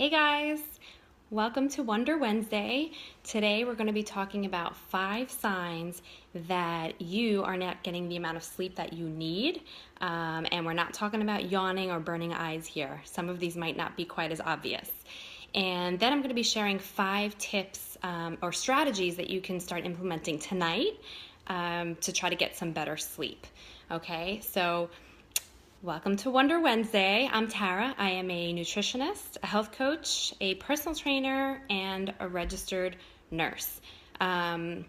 Hey guys, welcome to Wonder Wednesday. Today we're going to be talking about 5 signs that you are not getting the amount of sleep that you need. And we're not talking about yawning or burning eyes here. Some of these might not be quite as obvious. And then I'm going to be sharing 5 tips or strategies that you can start implementing tonight to try to get some better sleep. Okay, so welcome to Wonder Wednesday. I'm Tara. I am a nutritionist, a health coach, a personal trainer, and a registered nurse. I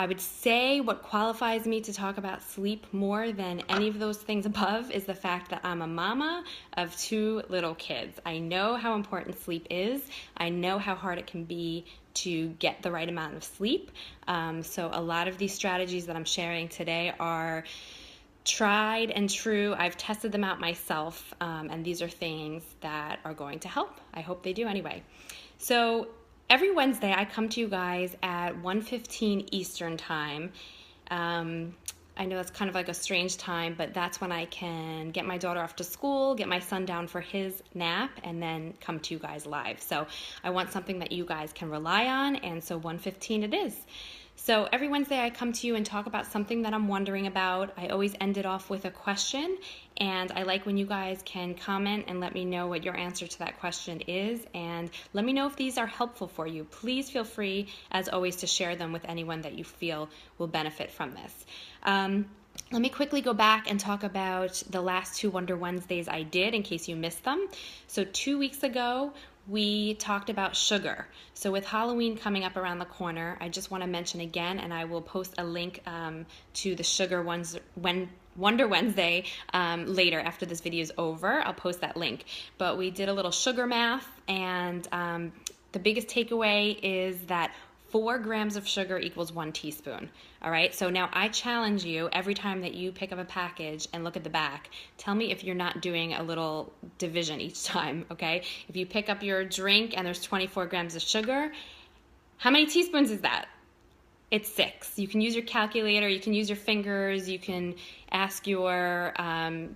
would say what qualifies me to talk about sleep more than any of those things above is the fact that I'm a mama of 2 little kids. I know how important sleep is. I know how hard it can be to get the right amount of sleep. So a lot of these strategies that I'm sharing today are tried and true. I've tested them out myself, and these are things that are going to help. I hope they do anyway. So every Wednesday I come to you guys at 1:15 Eastern time. I know that's kind of like a strange time, but that's when I can get my daughter off to school, get my son down for his nap, and then come to you guys live. So I want something that you guys can rely on, and so 1:15 it is. So every Wednesday I come to you and talk about something that I'm wondering about. I always end it off with a question, and I like when you guys can comment and let me know what your answer to that question is, and let me know if these are helpful for you. Please feel free, as always, to share them with anyone that you feel will benefit from this. Let me quickly go back and talk about the last 2 Wonder Wednesdays I did in case you missed them. So 2 weeks ago, we talked about sugar. So with Halloween coming up around the corner, I just want to mention again, and I will post a link to the Sugar Wonder Wednesday later after this video is over. I'll post that link. But we did a little sugar math, and the biggest takeaway is that 4 grams of sugar equals 1 teaspoon. All right, so now I challenge you every time that you pick up a package and look at the back, tell me if you're not doing a little division each time, okay? If you pick up your drink and there's 24 grams of sugar, how many teaspoons is that? It's 6. You can use your calculator, you can use your fingers, you can ask your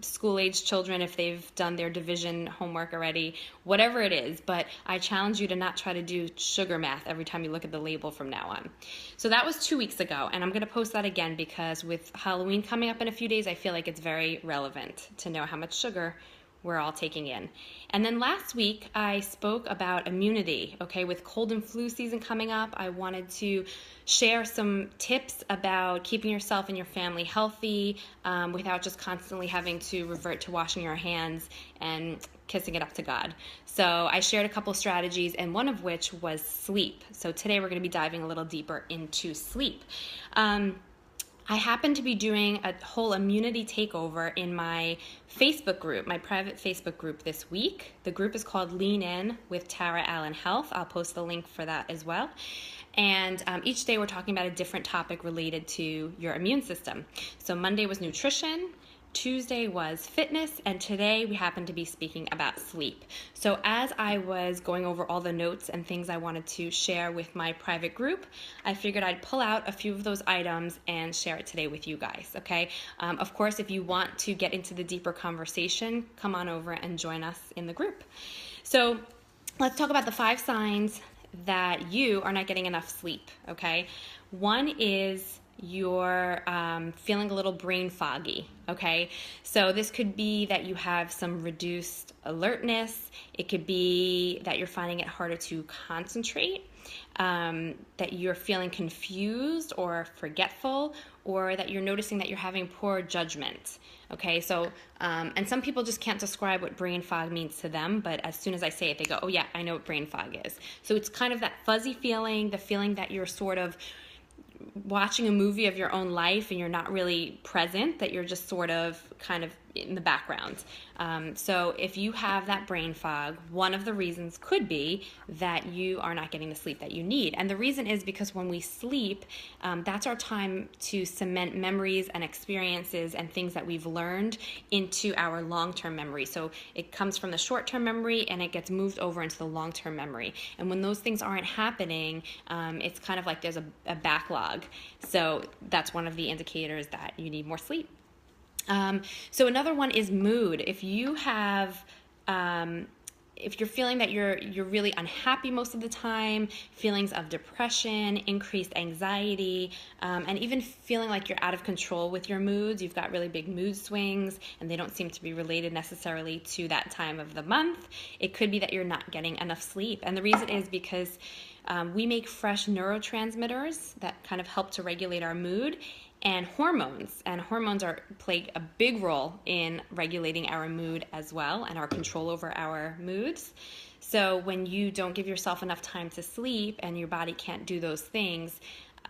school-age children if they've done their division homework already, whatever it is, but I challenge you to not try to do sugar math every time you look at the label from now on. So that was 2 weeks ago, and I'm going to post that again because with Halloween coming up in a few days, I feel like it's very relevant to know how much sugar we're all taking in. And then last week, I spoke about immunity, okay? With cold and flu season coming up, I wanted to share some tips about keeping yourself and your family healthy without just constantly having to revert to washing your hands and kissing it up to God. So I shared a couple strategies, and one of which was sleep. So today we're going to be diving a little deeper into sleep. I happen to be doing a whole immunity takeover in my Facebook group, my private Facebook group this week. The group is called Lean In with Tara Allen Health. I'll post the link for that as well. And each day we're talking about a different topic related to your immune system. So Monday was nutrition, Tuesday was fitness, and today we happen to be speaking about sleep. So as I was going over all the notes and things I wanted to share with my private group, I figured I'd pull out a few of those items and share it today with you guys, okay? Of course, if you want to get into the deeper conversation, come on over and join us in the group. So let's talk about the 5 signs that you are not getting enough sleep, okay? One is you're feeling a little brain foggy, okay? So this could be that you have some reduced alertness. It could be that you're finding it harder to concentrate, that you're feeling confused or forgetful, or that you're noticing that you're having poor judgment, okay? So, and some people just can't describe what brain fog means to them, but as soon as I say it, they go, oh yeah, I know what brain fog is. So it's kind of that fuzzy feeling, the feeling that you're sort of watching a movie of your own life and you're not really present, that you're just sort of kind of in the background. So if you have that brain fog, one of the reasons could be that you are not getting the sleep that you need. And the reason is because when we sleep, that's our time to cement memories and experiences and things that we've learned into our long-term memory. So it comes from the short-term memory and it gets moved over into the long-term memory. And when those things aren't happening, it's kind of like there's a backlog. So that's one of the indicators that you need more sleep. So another one is mood. If you have if you're feeling that you're really unhappy most of the time, feelings of depression, increased anxiety, and even feeling like you're out of control with your moods, you've got really big mood swings and they don't seem to be related necessarily to that time of the month, it could be that you're not getting enough sleep. And the reason is because we make fresh neurotransmitters that kind of help to regulate our mood, and hormones play a big role in regulating our mood as well and our control over our moods. So when you don't give yourself enough time to sleep and your body can't do those things,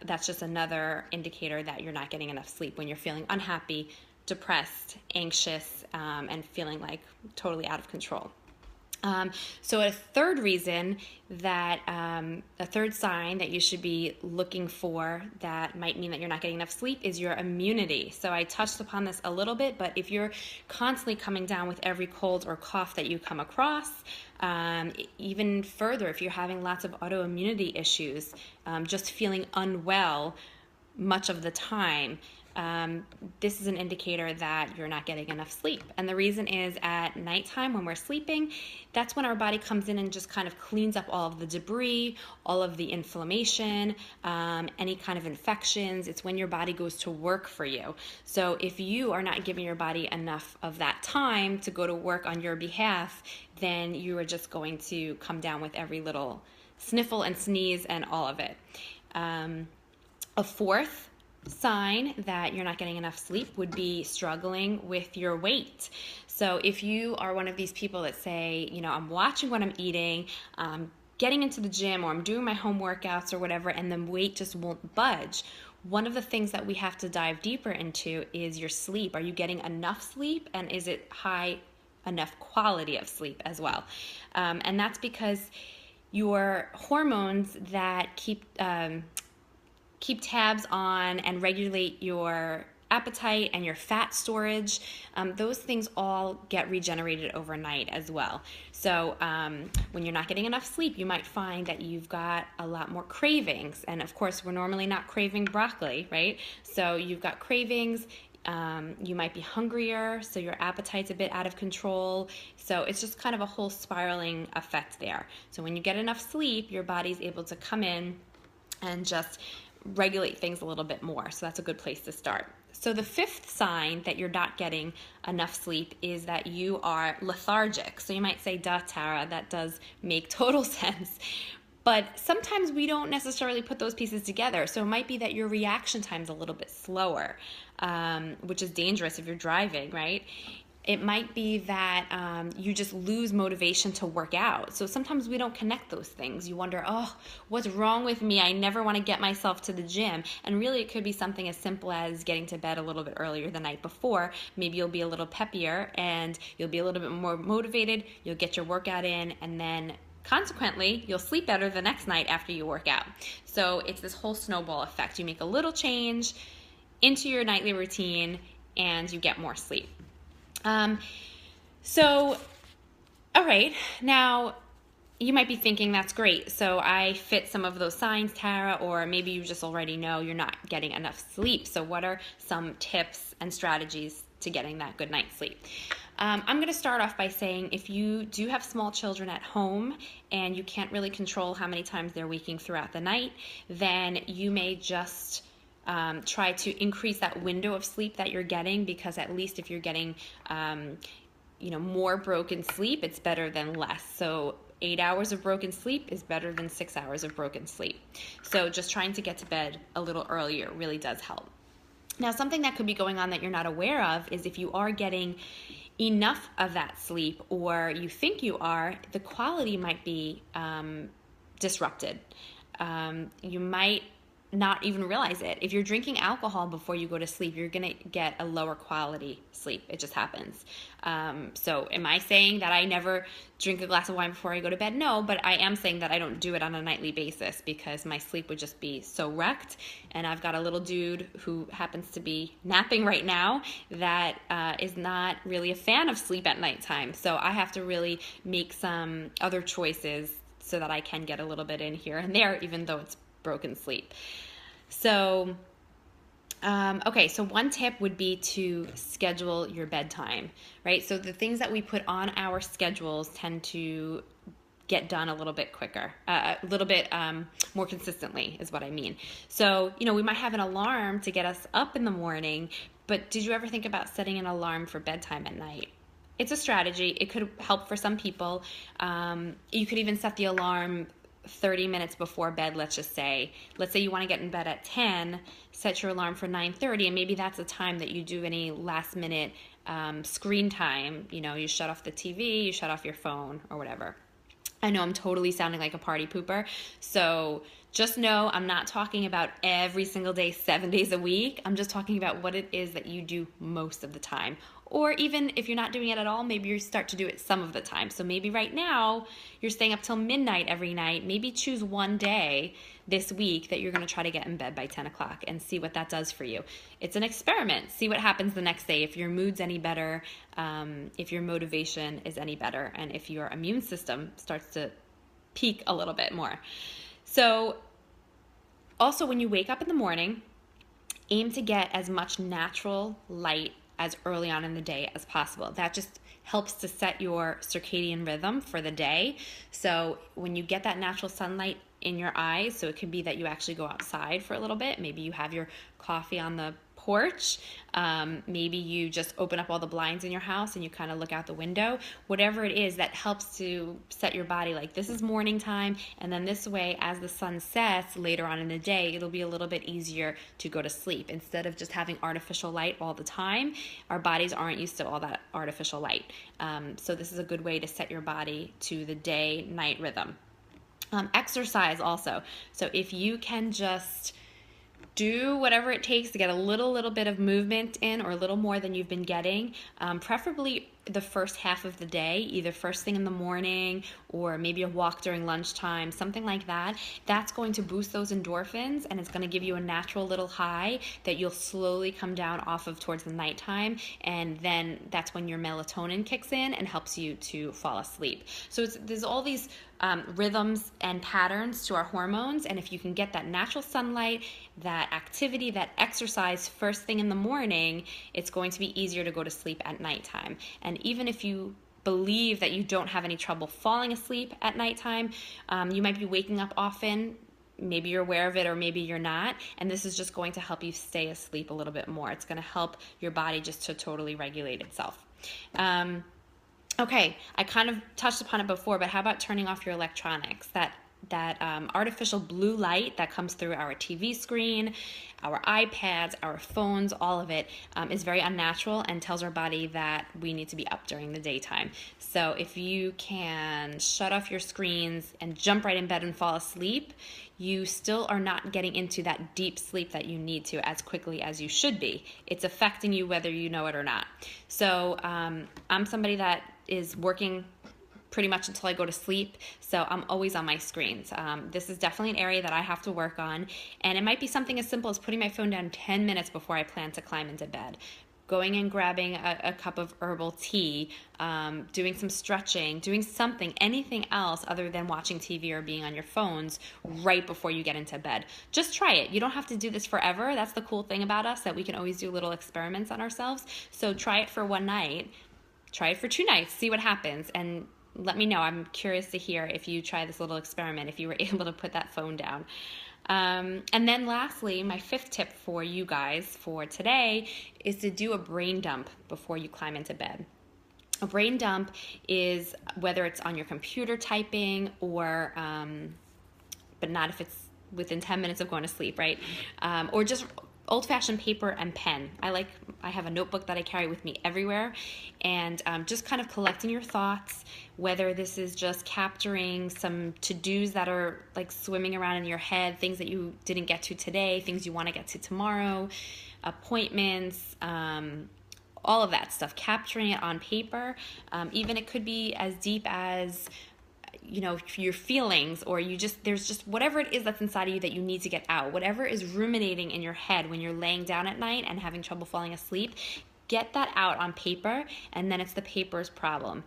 that's just another indicator that you're not getting enough sleep, when you're feeling unhappy, depressed, anxious, and feeling like totally out of control. So a third reason that, a third sign that you should be looking for that might mean that you're not getting enough sleep is your immunity. So I touched upon this a little bit, but if you're constantly coming down with every cold or cough that you come across, even further, if you're having lots of autoimmunity issues, just feeling unwell much of the time, this is an indicator that you're not getting enough sleep. And the reason is, at nighttime when we're sleeping, that's when our body comes in and just kind of cleans up all of the debris, all of the inflammation, any kind of infections. It's when your body goes to work for you. So if you are not giving your body enough of that time to go to work on your behalf, then you are just going to come down with every little sniffle and sneeze and all of it. A fourth sign that you're not getting enough sleep would be struggling with your weight. So if you are one of these people that say, I'm watching what I'm eating, getting into the gym, or I'm doing my home workouts or whatever, and the weight just won't budge, one of the things that we have to dive deeper into is your sleep. Are you getting enough sleep, and is it high enough quality of sleep as well? And that's because your hormones that keep tabs on and regulate your appetite and your fat storage, those things all get regenerated overnight as well. So when you're not getting enough sleep, you might find that you've got a lot more cravings. And of course, we're normally not craving broccoli, right? So you've got cravings. You might be hungrier, so your appetite's a bit out of control. So it's just kind of a whole spiraling effect there. So when you get enough sleep, your body's able to come in and just regulate things a little bit more. So that's a good place to start. So the fifth sign that you're not getting enough sleep is that you are lethargic. So you might say, duh, Tara, that does make total sense. But sometimes we don't necessarily put those pieces together. So it might be that your reaction time's a little bit slower, which is dangerous if you're driving, right? It might be that you just lose motivation to work out. So sometimes we don't connect those things. You wonder, what's wrong with me? I never want to get myself to the gym. And really it could be something as simple as getting to bed a little bit earlier the night before. Maybe you'll be a little peppier and you'll be a little bit more motivated. You'll get your workout in, and then consequently, you'll sleep better the next night after you work out. So it's this whole snowball effect. You make a little change into your nightly routine and you get more sleep. All right, now you might be thinking, that's great. So I fit some of those signs, Tara, or maybe you just already know you're not getting enough sleep. So what are some tips and strategies to getting that good night's sleep? I'm going to start off by saying, if you do have small children at home and you can't really control how many times they're waking throughout the night, then you may just try to increase that window of sleep that you're getting, because at least if you're getting more broken sleep, it's better than less. So 8 hours of broken sleep is better than 6 hours of broken sleep. So just trying to get to bed a little earlier really does help. Now, something that could be going on that you're not aware of is, if you are getting enough of that sleep, or you think you are, the quality might be disrupted. You might not even realize it. If you're drinking alcohol before you go to sleep, you're going to get a lower quality sleep. It just happens. So am I saying that I never drink a glass of wine before I go to bed? No, but I am saying that I don't do it on a nightly basis, because my sleep would just be so wrecked. And I've got a little dude who happens to be napping right now that is not really a fan of sleep at nighttime. So I have to really make some other choices so that I can get a little bit in here and there, even though it's broken sleep. So Okay, so one tip would be to schedule your bedtime, right? So the things that we put on our schedules tend to get done a little bit quicker, a little bit more consistently is what I mean. So, we might have an alarm to get us up in the morning, but did you ever think about setting an alarm for bedtime at night? It's a strategy. It could help for some people. You could even set the alarm 30 minutes before bed, let's say you want to get in bed at 10, set your alarm for 9:30, and maybe that's the time that you do any last minute screen time. You shut off the TV, you shut off your phone or whatever. I know I'm totally sounding like a party pooper, so just know I'm not talking about every single day, 7 days a week. I'm just talking about what it is that you do most of the time. Or even if you're not doing it at all, maybe you start to do it some of the time. So maybe right now you're staying up till midnight every night. Maybe choose one day this week that you're going to try to get in bed by 10 o'clock and see what that does for you. It's an experiment. See what happens the next day, if your mood's any better, if your motivation is any better, and if your immune system starts to peak a little bit more. So also, when you wake up in the morning, aim to get as much natural light as early on in the day as possible. That just helps to set your circadian rhythm for the day. So when you get that natural sunlight in your eyes, so it could be that you actually go outside for a little bit. Maybe you have your coffee on the porch. Maybe you just open up all the blinds in your house and you kind of look out the window. Whatever it is that helps to set your body like this is morning time, and then this way, as the sun sets later on in the day, it'll be a little bit easier to go to sleep. Instead of just having artificial light all the time, our bodies aren't used to all that artificial light. So this is a good way to set your body to the day-night rhythm. Exercise also. So if you can just do whatever it takes to get a little bit of movement in, or a little more than you've been getting, preferably the first half of the day, either first thing in the morning or maybe a walk during lunchtime, something like that. That's going to boost those endorphins, and it's going to give you a natural little high that you'll slowly come down off of towards the nighttime, and then that's when your melatonin kicks in and helps you to fall asleep. So there's all these rhythms and patterns to our hormones, and if you can get that natural sunlight, that activity, that exercise first thing in the morning, it's going to be easier to go to sleep at nighttime. And even if you believe that you don't have any trouble falling asleep at nighttime, you might be waking up often. Maybe you're aware of it or maybe you're not, and this is just going to help you stay asleep a little bit more. It's going to help your body just to totally regulate itself. Okay, I kind of touched upon it before, but how about turning off your electronics? That artificial blue light that comes through our TV screen, our iPads, our phones, all of it is very unnatural and tells our body that we need to be up during the daytime. So if you can shut off your screens and jump right in bed and fall asleep, you still are not getting into that deep sleep that you need to as quickly as you should be. It's affecting you whether you know it or not. So I'm somebody that is working pretty much until I go to sleep, so I'm always on my screens. This is definitely an area that I have to work on, and it might be something as simple as putting my phone down 10 minutes before I plan to climb into bed. Going and grabbing a cup of herbal tea, doing some stretching, doing something, anything else other than watching TV or being on your phones right before you get into bed. Just try it. You don't have to do this forever. That's the cool thing about us, that we can always do little experiments on ourselves. So try it for one night, try it for 2 nights, see what happens, and let me know. I'm curious to hear if you try this little experiment, if you were able to put that phone down. And then lastly, my 5th tip for you guys for today is to do a brain dump before you climb into bed. A brain dump is whether it's on your computer typing or, but not if it's within 10 minutes of going to sleep, right? Or just old-fashioned paper and pen. I have a notebook that I carry with me everywhere, and just kind of collecting your thoughts, whether this is just capturing some to-dos that are like swimming around in your head, things that you didn't get to today, things you want to get to tomorrow, appointments, all of that stuff, capturing it on paper. Even it could be as deep as your feelings, or there's just whatever it is that's inside of you that you need to get out, whatever is ruminating in your head when you're laying down at night and having trouble falling asleep, get that out on paper, and then it's the paper's problem.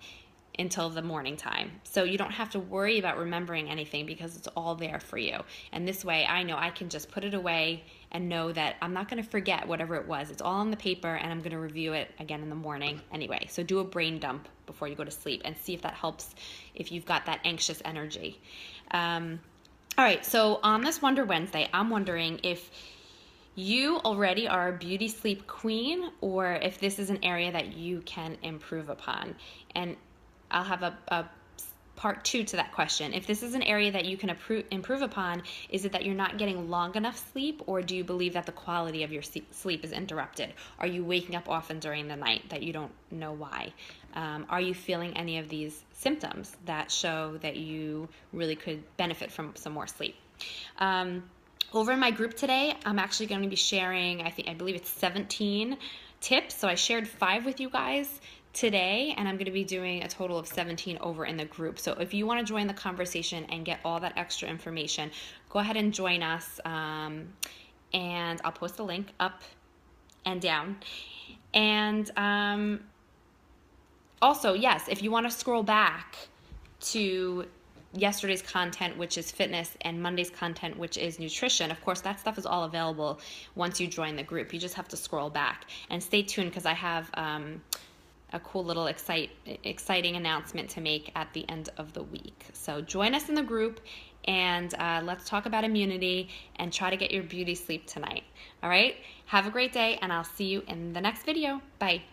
until the morning time. So you don't have to worry about remembering anything because it's all there for you. And this way I know I can just put it away and know that I'm not going to forget whatever it was. It's all on the paper and I'm going to review it again in the morning anyway. So do a brain dump before you go to sleep and see if that helps if you've got that anxious energy. All right, so on this Wonder Wednesday, I'm wondering if you already are a beauty sleep queen or if this is an area that you can improve upon. And I'll have a part 2 to that question. If this is an area that you can improve upon, is it that you're not getting long enough sleep, or do you believe that the quality of your sleep is interrupted? Are you waking up often during the night that you don't know why? Are you feeling any of these symptoms that show that you really could benefit from some more sleep? Over in my group today, I'm actually going to be sharing, I believe it's 17 tips. So I shared 5 with you guys today, and I'm going to be doing a total of 17 over in the group. So if you want to join the conversation and get all that extra information, go ahead and join us, and I'll post a link up and down. And also, yes, if you want to scroll back to yesterday's content, which is fitness, and Monday's content, which is nutrition, of course, that stuff is all available once you join the group. You just have to scroll back. And stay tuned because I have a cool little exciting announcement to make at the end of the week. So join us in the group, and let's talk about immunity and try to get your beauty sleep tonight. All right? Have a great day, and I'll see you in the next video. Bye.